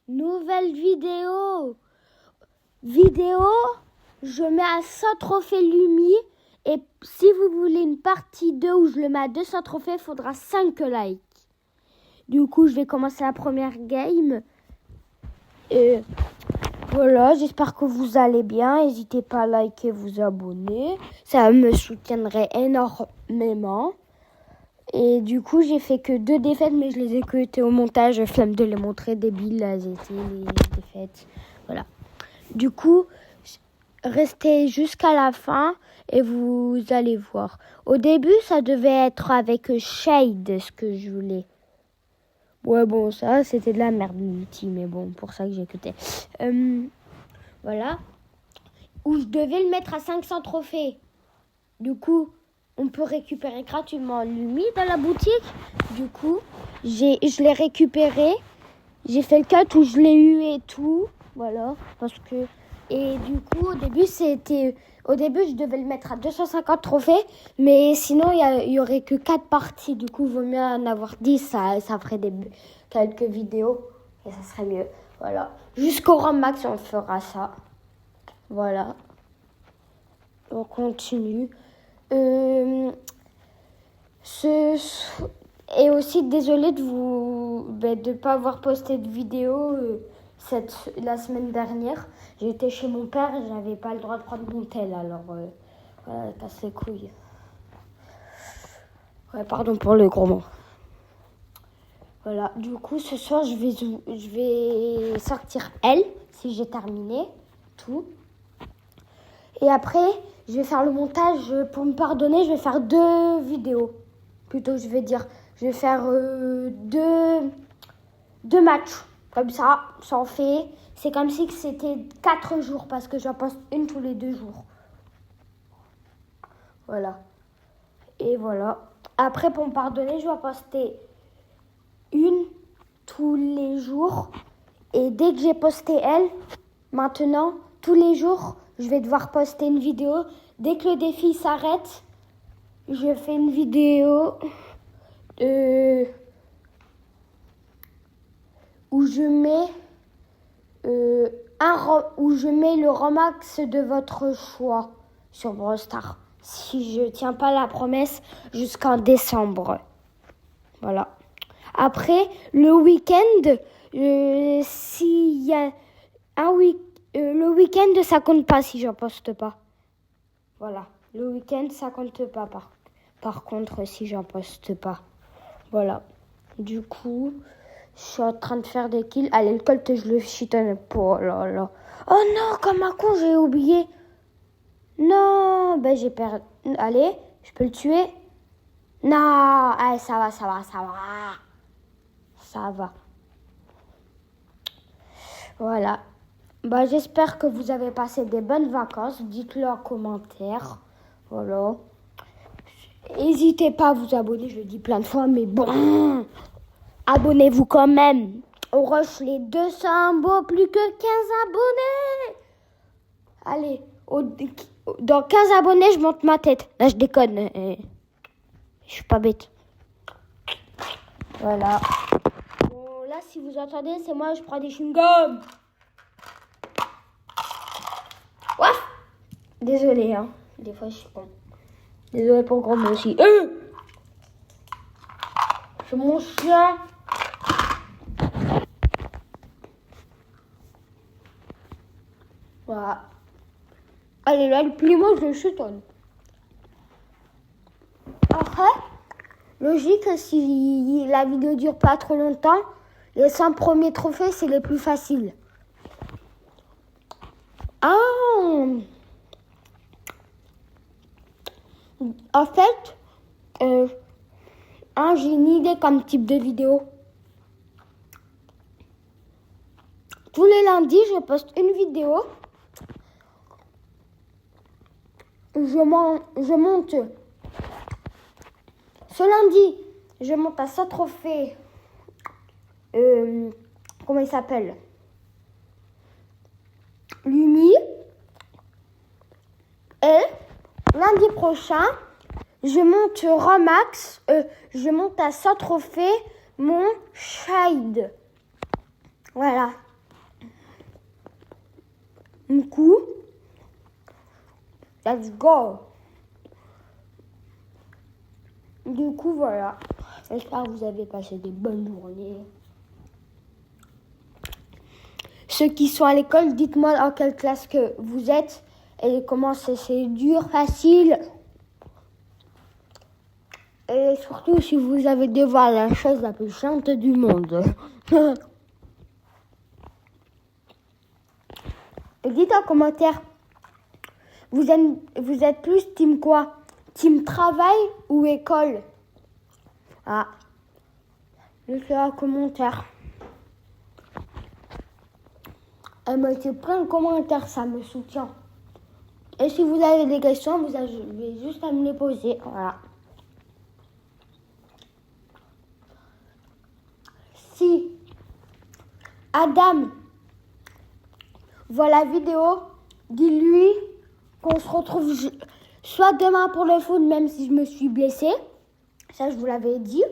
Nouvelle vidéo, je mets à 100 trophées Lumi. Et si vous voulez une partie 2 où je le mets à 200 trophées, il faudra 5 likes. Du coup, je vais commencer la première game. Et voilà, j'espère que vous allez bien. N'hésitez pas à liker et vous abonner. Ça me soutiendrait énormément. Et du coup, j'ai fait que 2 défaites, mais je les ai cutées au montage. Flemme de les montrer, débiles, elles étaient les défaites. Voilà. Du coup, restez jusqu'à la fin et vous allez voir. Au début, ça devait être avec Shade, ce que je voulais. Ouais, bon, ça, c'était de la merde, l'outil, mais bon, pour ça que j'ai écouté. Voilà. Où je devais le mettre à 500 trophées. Du coup, on peut récupérer gratuitement Lumi dans la boutique. Du coup, je l'ai récupéré. J'ai fait le cut où je l'ai eu et tout. Voilà, parce que... Et du coup, au début, je devais le mettre à 250 trophées. Mais sinon, il y aurait que 4 parties. Du coup, il vaut mieux en avoir 10. Ça ferait quelques vidéos. Et ça serait mieux. Voilà. Jusqu'au RAM max, on fera ça. Voilà. On continue. Et aussi, désolée de pas avoir posté de vidéo la semaine dernière. J'étais chez mon père et j'avais pas le droit de prendre mon tel, alors voilà, casse les couilles. Ouais, pardon pour le gros mot. Voilà, du coup, ce soir, je vais sortir elle, si j'ai terminé tout. Et après, je vais faire le montage pour me pardonner. Je vais faire 2 vidéos. Plutôt, je vais faire 2 matchs. Comme ça en fait. C'est comme si c'était 4 jours parce que j'en poste une tous les 2 jours. Voilà. Et voilà. Après, pour me pardonner, je vais poster une tous les jours. Et dès que j'ai posté elle, maintenant, tous les jours, je vais devoir poster une vidéo. Dès que le défi s'arrête, je fais une vidéo où je mets le Romax de votre choix sur Brawl Stars. Si je tiens pas la promesse jusqu'en décembre. Voilà. Après, le week-end, s'il y a le week-end, ça compte pas si j'en poste pas. Voilà. Le week-end, ça compte pas par contre si j'en poste pas. Voilà. Du coup, je suis en train de faire des kills. Allez, le colt, je le chitonne. Oh là là. Oh non, comme un con, j'ai oublié. Non, j'ai perdu. Allez, je peux le tuer. Non, allez, ça va. Ça va. Voilà. J'espère que vous avez passé des bonnes vacances. Dites-le en commentaire. Voilà. N'hésitez pas à vous abonner, je le dis plein de fois, mais bon, abonnez-vous quand même. On rush les 200 beaux, plus que 15 abonnés. Allez, dans 15 abonnés, je monte ma tête. Là, je déconne. Je suis pas bête. Voilà. Bon, là, si vous entendez, c'est moi, je prends des chewing-gums. Ouais. Désolée, hein. Des fois, je suis con. Désolée pour le gros mot aussi. C'est mon chien. Voilà. Allez, là, le pliment, je le chutonne. Après, logique, si la vidéo dure pas trop longtemps, les 100 premiers trophées, c'est les plus faciles. En fait, j'ai une idée comme type de vidéo. Tous les lundis, je poste une vidéo. Je monte. Ce lundi, je monte à 100 trophées. Comment il s'appelle ? Lumi. Et lundi prochain, je monte Romax. Je monte à 100 trophées mon Shade. Voilà. Du coup, let's go. Du coup, voilà. J'espère que vous avez passé des bonnes journées. Ceux qui sont à l'école, dites-moi en quelle classe que vous êtes et comment c'est dur, facile. Et surtout si vous avez devoir la chose la plus chiante du monde. Et dites en commentaire, vous êtes plus team quoi? Team travail ou école? Ah, laissez en commentaire. Mettez plein de commentaires, ça me soutient. Et si vous avez des questions, vous avez juste à me les poser. Voilà. Si Adam voit la vidéo, dis-lui qu'on se retrouve soit demain pour le foot, même si je me suis blessée. Ça, je vous l'avais dit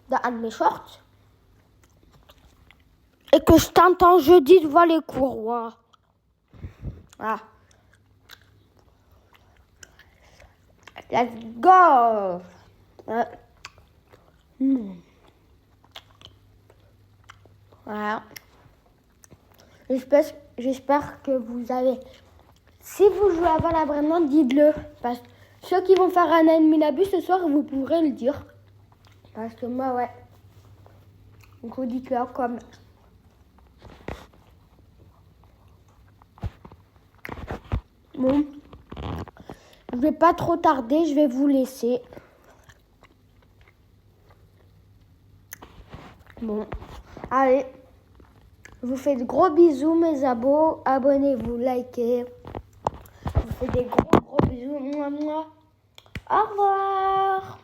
dans un de mes shorts. Et que je t'entends jeudi devant les cours. Voilà. Voilà. Let's go. Voilà. J'espère que vous avez... Si vous jouez à Valorant, dites-le. Parce que ceux qui vont faire un ennemi ce soir, vous pourrez le dire. Parce que moi, ouais. Donc, vous dites-le comme... Bon. Je vais pas trop tarder, je vais vous laisser. Bon. Allez. Je vous fais de gros bisous, mes abos. Abonnez-vous, likez. Je vous fais des gros bisous. Au revoir.